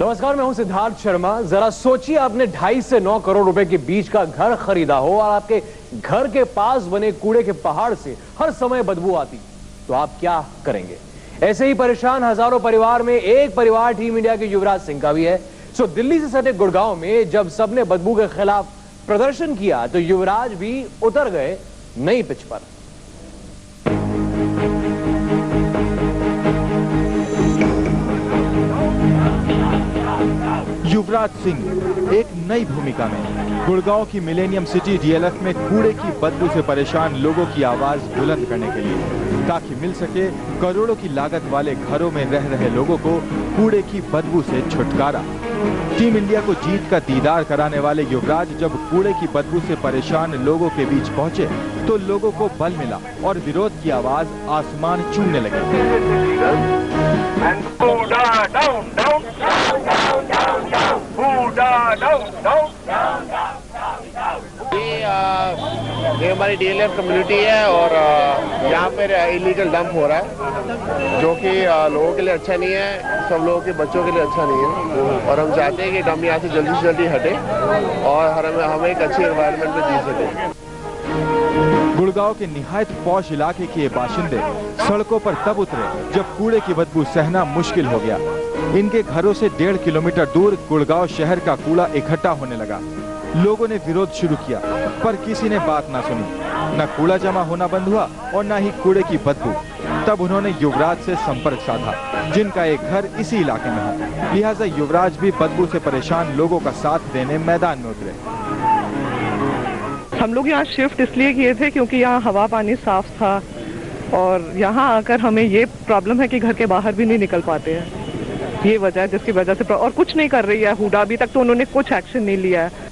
नमस्कार, मैं हूं सिद्धार्थ शर्मा। जरा सोचिए, आपने 2.5 से 9 करोड़ रुपए के बीच का घर खरीदा हो और आपके घर के पास बने कूड़े के पहाड़ से हर समय बदबू आती, तो आप क्या करेंगे? ऐसे ही परेशान हजारों परिवार में एक परिवार टीम इंडिया के युवराज सिंह का भी है। सो दिल्ली से सटे गुड़गांव में जब सबने बदबू के खिलाफ प्रदर्शन किया तो युवराज भी उतर गए नई पिच पर। युवराज सिंह एक नई भूमिका में गुड़गांव की मिलेनियम सिटी डीएलएफ में कूड़े की बदबू से परेशान लोगों की आवाज बुलंद करने के लिए, ताकि मिल सके करोड़ों की लागत वाले घरों में रह रहे लोगों को कूड़े की बदबू से छुटकारा। टीम इंडिया को जीत का दीदार कराने वाले युवराज जब कूड़े की बदबू से परेशान लोगों के बीच पहुंचे तो लोगों को बल मिला और विरोध की आवाज आसमान छूने लगी। ये हमारी डीएलएफ कम्युनिटी है और यहाँ पर इलीगल डंप हो रहा है, जो कि लोगों के लिए अच्छा नहीं है, सब लोगों के बच्चों के लिए अच्छा नहीं है। और हम चाहते हैं कि डंप यहाँ से जल्दी हटे और हमें एक अच्छी एनवायरनमेंट में जी सके। गुड़गांव के निहायत पौष इलाके के बाशिंदे सड़कों पर तब उतरे जब कूड़े की बदबू सहना मुश्किल हो गया। इनके घरों से 1.5 किलोमीटर दूर गुड़गांव शहर का कूड़ा इकट्ठा होने लगा। लोगों ने विरोध शुरू किया, पर किसी ने बात ना सुनी। न कूड़ा जमा होना बंद हुआ और न ही कूड़े की बदबू। तब उन्होंने युवराज से संपर्क साधा, जिनका एक घर इसी इलाके में है। लिहाजा युवराज भी बदबू से परेशान लोगों का साथ देने मैदान में उतरे। हम लोग यहाँ शिफ्ट इसलिए किए थे क्योंकि यहाँ हवा पानी साफ था और यहाँ आकर हमें ये प्रॉब्लम है कि घर के बाहर भी नहीं निकल पाते हैं। ये वजह है जिसकी वजह से, और कुछ नहीं कर रही है हुडा, अभी तक तो उन्होंने कुछ एक्शन नहीं लिया है।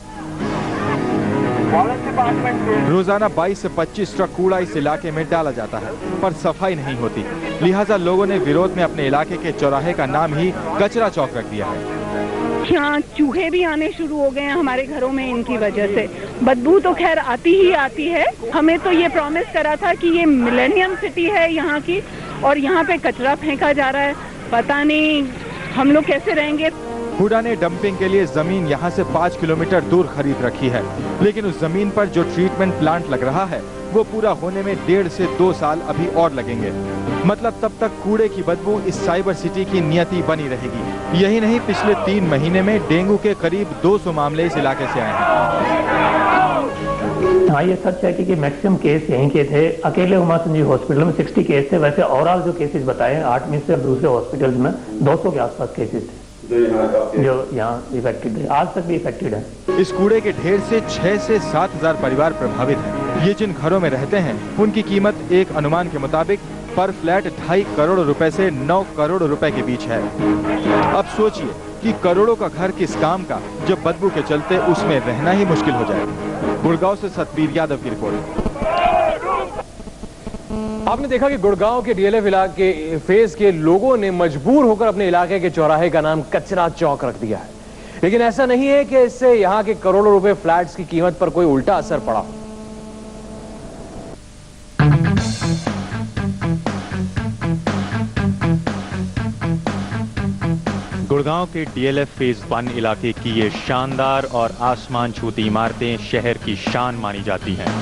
रोजाना 22 से 25 ट्रक कूड़ा इस इलाके में डाला जाता है, पर सफाई नहीं होती। लिहाजा लोगों ने विरोध में अपने इलाके के चौराहे का नाम ही कचरा चौक रख दिया है। यहाँ चूहे भी आने शुरू हो गए हैं हमारे घरों में इनकी वजह से। बदबू तो खैर आती ही आती है। हमें तो ये प्रॉमिस करा था कि ये मिलेनियम सिटी है यहाँ की और यहाँ पे कचरा फेंका जा रहा है। पता नहीं हम लोग कैसे रहेंगे। हुडा ने डंपिंग के लिए जमीन यहाँ से 5 किलोमीटर दूर खरीद रखी है, लेकिन उस जमीन पर जो ट्रीटमेंट प्लांट लग रहा है वो पूरा होने में 1.5 से 2 साल अभी और लगेंगे। मतलब तब तक कूड़े की बदबू इस साइबर सिटी की नियति बनी रहेगी। यही नहीं, पिछले 3 महीने में डेंगू के करीब 200 मामले इस इलाके से आए हैं। हाँ, ये सच है कि मैक्सिमम केस यहीं के थे। अकेले उमा संजीव हॉस्पिटल में 60 केस थे। वैसे ओवरऑल जो केसेस बताए 8 में से दूसरे हॉस्पिटल्स में 200 के आसपास केसेस थे जो यहाँ इफेक्टेड है, आज तक भी इफेक्टेड है। इस कूड़े के ढेर से 6 से 7 हजार परिवार प्रभावित हैं। ये जिन घरों में रहते हैं उनकी कीमत एक अनुमान के मुताबिक पर फ्लैट 2.5 करोड़ रुपए से 9 करोड़ रुपए के बीच है। अब सोचिए कि करोड़ों का घर किस काम का, जब बदबू के चलते उसमें रहना ही मुश्किल हो जाए। गुड़गांव से सतबीर यादव की रिपोर्ट। आपने देखा कि गुड़गांव के डीएलएफ इलाके फेज के लोगों ने मजबूर होकर अपने इलाके के चौराहे का नाम कचरा चौक रख दिया है। लेकिन ऐसा नहीं है कि इससे यहां के करोड़ों रुपए फ्लैट्स की कीमत पर कोई उल्टा असर पड़ा। गुड़गांव के डीएलएफ फेज 1 इलाके की ये शानदार और आसमान छूती इमारतें शहर की शान मानी जाती हैं।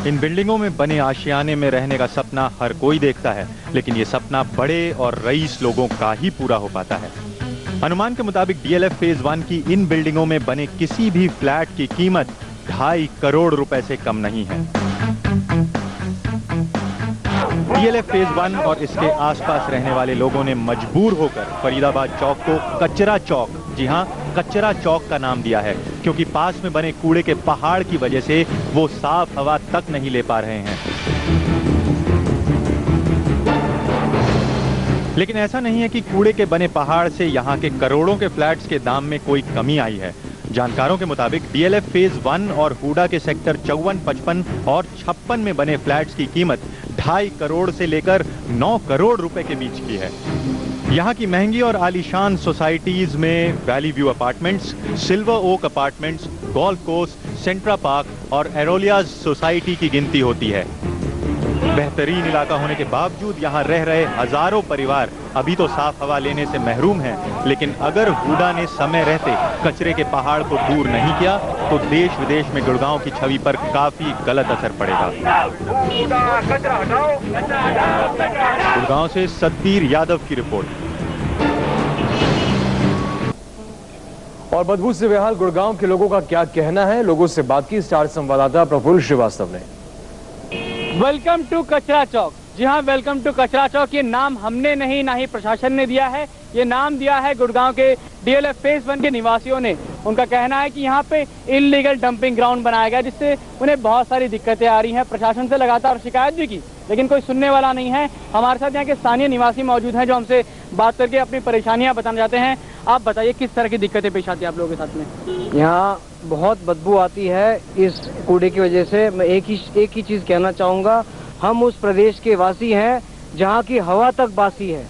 इन बिल्डिंगों में बने आशियाने में रहने का सपना हर कोई देखता है, लेकिन ये सपना बड़े और रईस लोगों का ही पूरा हो पाता है। अनुमान के मुताबिक डीएलएफ फेज 1 की इन बिल्डिंगों में बने किसी भी फ्लैट की कीमत 2.5 करोड़ रुपए से कम नहीं है। डीएलएफ फेज 1 और इसके आसपास रहने वाले लोगों ने मजबूर होकर फरीदाबाद चौक को कचरा चौक, जी हां, कचरा चौक का नाम दिया है, क्योंकि पास में बने कूड़े के पहाड़ की वजह से वो साफ हवा तक नहीं ले पा रहे हैं। लेकिन ऐसा नहीं है कि कूड़े के बने पहाड़ से यहाँ के करोड़ों के फ्लैट्स के दाम में कोई कमी आई है। जानकारों के मुताबिक डीएलएफ फेज 1 और हुडा के सेक्टर 54, 55 और 56 में बने फ्लैट्स की कीमत 2.5 करोड़ से लेकर 9 करोड़ रुपए के बीच की है। यहाँ की महंगी और आलीशान सोसाइटीज में Valley View Apartments, Silver Oak Apartments, golf course, Central Park और एरोलियाज सोसाइटी की गिनती होती है। बेहतरीन इलाका होने के बावजूद यहाँ रह रहे हजारों परिवार अभी तो साफ हवा लेने से महरूम हैं, लेकिन अगर हुडा ने समय रहते कचरे के पहाड़ को दूर नहीं किया तो देश विदेश में गुड़गांव की छवि पर काफी गलत असर पड़ेगा। गुड़गांव से सतबीर यादव की रिपोर्ट। और बदबू से बेहाल गुड़गांव के लोगों का क्या कहना है, लोगों से बात की स्टार संवाददाता प्रफुल्ल श्रीवास्तव ने। वेलकम टू कचरा चौक। जी हाँ, वेलकम टू कचरा चौक। ये नाम हमने नहीं, ना ही प्रशासन ने दिया है, ये नाम दिया है गुड़गांव के डीएलएफ फेज 1 के निवासियों ने। उनका कहना है कि यहाँ पे इलीगल डंपिंग ग्राउंड बनाया गया, जिससे उन्हें बहुत सारी दिक्कतें आ रही हैं। प्रशासन से लगातार शिकायत भी की, लेकिन कोई सुनने वाला नहीं है। हमारे साथ यहाँ के स्थानीय निवासी मौजूद हैं, जो हमसे बात करके अपनी परेशानियां बताना चाहते हैं। आप बताइए, किस तरह की दिक्कतें पेश आती है आप लोगों के साथ में? यहाँ बहुत बदबू आती है इस कूड़े की वजह से। मैं एक ही चीज कहना चाहूँगा, हम उस प्रदेश के वासी हैं जहाँ की हवा तक बासी है।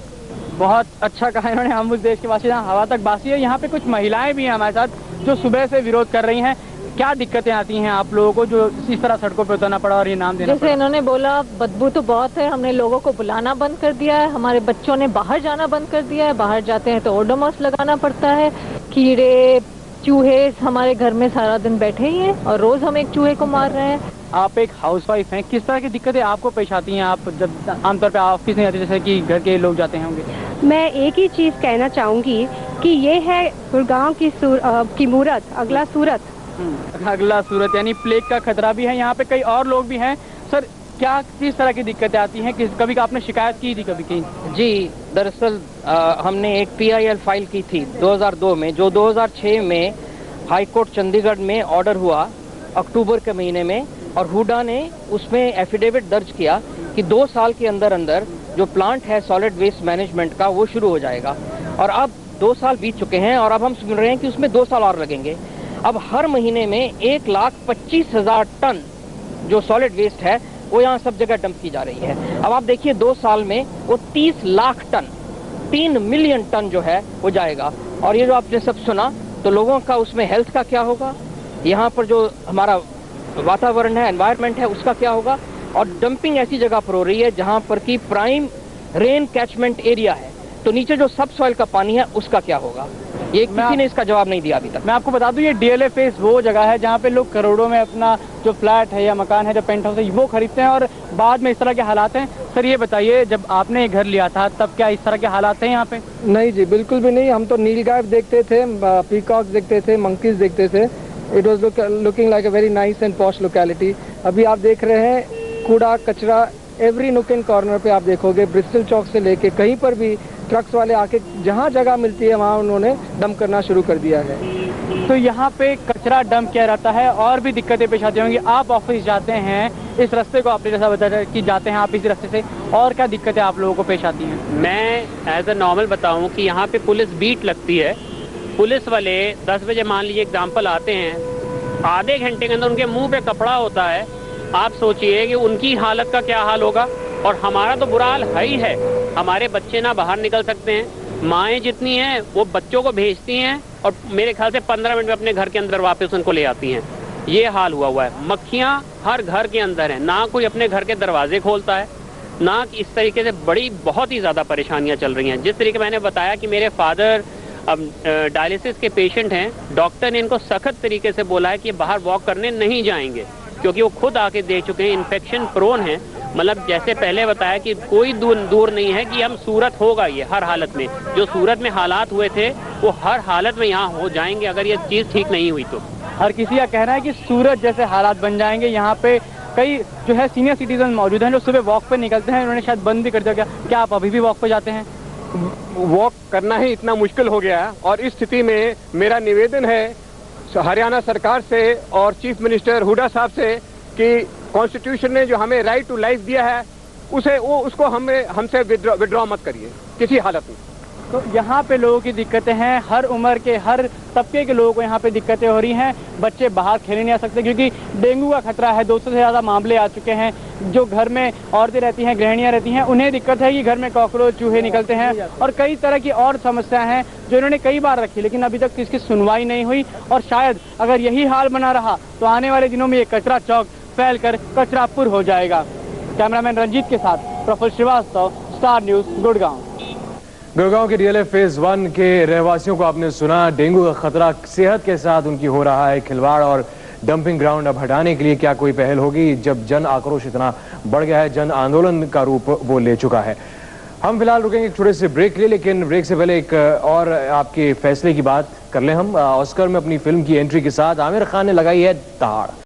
बहुत अच्छा कहा इन्होंने, हम उस देश के वासी जहाँ हवा तक बासी है। यहाँ पे कुछ महिलाएं भी हैं हमारे साथ, जो सुबह से विरोध कर रही हैं। क्या दिक्कतें आती हैं आप लोगों को जो इस तरह सड़कों पे उतरना पड़ा और ये नाम देना पड़ा? जैसे इन्होंने बोला, बदबू तो बहुत है, हमने लोगों को बुलाना बंद कर दिया है, हमारे बच्चों ने बाहर जाना बंद कर दिया है। बाहर जाते हैं तो ओडोमॉस लगाना पड़ता है। कीड़े चूहे हमारे घर में सारा दिन बैठे ही हैं और रोज हम एक चूहे को मार रहे हैं। आप एक हाउसवाइफ हैं, किस तरह की दिक्कतें आपको पेश आती हैं? आप जब आमतौर पे ऑफिस नहीं आते, जैसे कि घर के लोग जाते हैं होंगे? मैं एक ही चीज कहना चाहूंगी कि ये है गुड़गांव की मूरत, अगला सूरत। अगला सूरत यानी प्लेग का खतरा भी है। यहाँ पे कई और लोग भी हैं। सर, क्या किस तरह की दिक्कतें आती हैं? कभी आपने शिकायत की थी कभी की? जी, दरअसल हमने एक PIL फाइल की थी 2002 में, जो 2006 में हाई कोर्ट चंडीगढ़ में ऑर्डर हुआ अक्टूबर के महीने में, और हुडा ने उसमें एफिडेविट दर्ज किया कि 2 साल के अंदर अंदर जो प्लांट है सॉलिड वेस्ट मैनेजमेंट का, वो शुरू हो जाएगा। और अब 2 साल बीत चुके हैं और अब हम सुन रहे हैं कि उसमें 2 साल और लगेंगे। अब हर महीने में 1,25,000 टन जो सॉलिड वेस्ट है वो यहाँ सब जगह डंप की जा रही है। अब आप देखिए 2 साल में वो 30 लाख टन, 3 मिलियन टन जो है वो जाएगा। और ये जो आपने सब सुना, तो लोगों का उसमें हेल्थ का क्या होगा, यहाँ पर जो हमारा वातावरण है, एनवायरनमेंट है, उसका क्या होगा। और डंपिंग ऐसी जगह पर हो रही है जहाँ पर की प्राइम रेन कैचमेंट एरिया है, तो नीचे जो सब सॉइल का पानी है उसका क्या होगा, ये किसी ने इसका जवाब नहीं दिया अभी तक। मैं आपको बता दूं, ये डीएलएफ फेज वो जगह है जहाँ पे लोग करोड़ों में अपना जो फ्लैट है या मकान है, जो पेंट हाउस है, वो खरीदते हैं और बाद में इस तरह के हालात हैं। सर, ये बताइए, जब आपने घर लिया था तब क्या इस तरह के हालात थे यहाँ पे? नहीं जी, बिल्कुल भी नहीं। हम तो नीलगाय देखते थे, पीकॉक्स देखते थे, मंकीज देखते थे। It was looking like a very nice and posh locality. अभी आप देख रहे हैं कूड़ा कचरा एवरी नुक एंड कॉर्नर पे आप देखोगे। ब्रिस्टल चौक से लेके कहीं पर भी ट्रक्स वाले आके जहाँ जगह मिलती है वहाँ उन्होंने डंप करना शुरू कर दिया है। तो यहाँ पे कचरा डंप किया जाता है और भी दिक्कतें पेश आती होंगी। आप ऑफिस जाते हैं, इस रास्ते को आपने जैसा बताया कि जाते हैं आप इस रास्ते से, और क्या दिक्कतें आप लोगों को पेश आती हैं? मैं एज ए नॉर्मल बताऊँ कि यहाँ पे पुलिस बीट लगती है। पुलिस वाले 10 बजे मान लीजिए एग्जाम्पल आते हैं, आधे घंटे के अंदर उनके मुँह पे कपड़ा होता है। आप सोचिए कि उनकी हालत का क्या हाल होगा। और हमारा तो बुरा हाल है ही है। हमारे बच्चे ना बाहर निकल सकते हैं, माएँ जितनी हैं वो बच्चों को भेजती हैं और मेरे ख्याल से 15 मिनट में अपने घर के अंदर वापस उनको ले आती हैं। ये हाल हुआ है। मक्खियाँ हर घर के अंदर हैं, ना कोई अपने घर के दरवाजे खोलता है, ना इस तरीके से बहुत ही ज़्यादा परेशानियाँ चल रही हैं। जिस तरीके मैंने बताया कि मेरे फादर अब डायलिसिस के पेशेंट हैं, डॉक्टर ने इनको सख्त तरीके से बोला है कि बाहर वॉक करने नहीं जाएंगे, क्योंकि वो खुद आके देख चुके हैं, इन्फेक्शन प्रोन है। मतलब जैसे पहले बताया कि कोई दूर नहीं है कि हम सूरत होगा, ये हर हालत में जो सूरत में हालात हुए थे वो हर हालत में यहाँ हो जाएंगे अगर ये चीज़ ठीक नहीं हुई तो। हर किसी का कहना है कि सूरत जैसे हालात बन जाएंगे। यहाँ पे कई जो है सीनियर सिटीजन मौजूद हैं जो सुबह वॉक पे निकलते हैं, उन्होंने शायद बंद भी कर दिया। क्या आप अभी भी वॉक पे जाते हैं? वॉक करना ही इतना मुश्किल हो गया है और इस स्थिति में मेरा निवेदन है हरियाणा सरकार से और चीफ मिनिस्टर हुडा साहब से कि कॉन्स्टिट्यूशन ने जो हमें राइट टू लाइफ दिया है उसको हमसे विड्रॉ मत करिए किसी हालत में। तो यहाँ पे लोगों की दिक्कतें हैं, हर उम्र के हर तबके के लोगों को यहाँ पे दिक्कतें हो रही हैं। बच्चे बाहर खेलने नहीं आ सकते क्योंकि डेंगू का खतरा है। 200 से ज़्यादा मामले आ चुके हैं। जो घर में औरतें रहती हैं, गृहिणियाँ रहती हैं, उन्हें दिक्कत है कि घर में कॉकरोच चूहे निकलते हैं और कई तरह की और समस्याएं हैं जो इन्होंने कई बार रखी, लेकिन अभी तक इसकी सुनवाई नहीं हुई। और शायद अगर यही हाल बना रहा तो आने वाले दिनों में ये कचरा चौक फैल कर कचरापुर हो जाएगा। कैमरामैन रंजीत के साथ प्रफुल्ल श्रीवास्तव, स्टार न्यूज, गुड़गांव। गुड़गांव के डीएलएफ फेज 1 के रहवासियों को आपने सुना। डेंगू का खतरा, सेहत के साथ उनकी हो रहा है खिलवाड़ और डंपिंग ग्राउंड अब हटाने के लिए क्या कोई पहल होगी, जब जन आक्रोश इतना बढ़ गया है, जन आंदोलन का रूप वो ले चुका है। हम फिलहाल रुकेंगे एक छोटे से ब्रेक लिए, लेकिन ब्रेक से पहले एक और आपके फैसले की बात कर लें हम। ऑस्कर में अपनी फिल्म की एंट्री के साथ आमिर खान ने लगाई है दहाड़।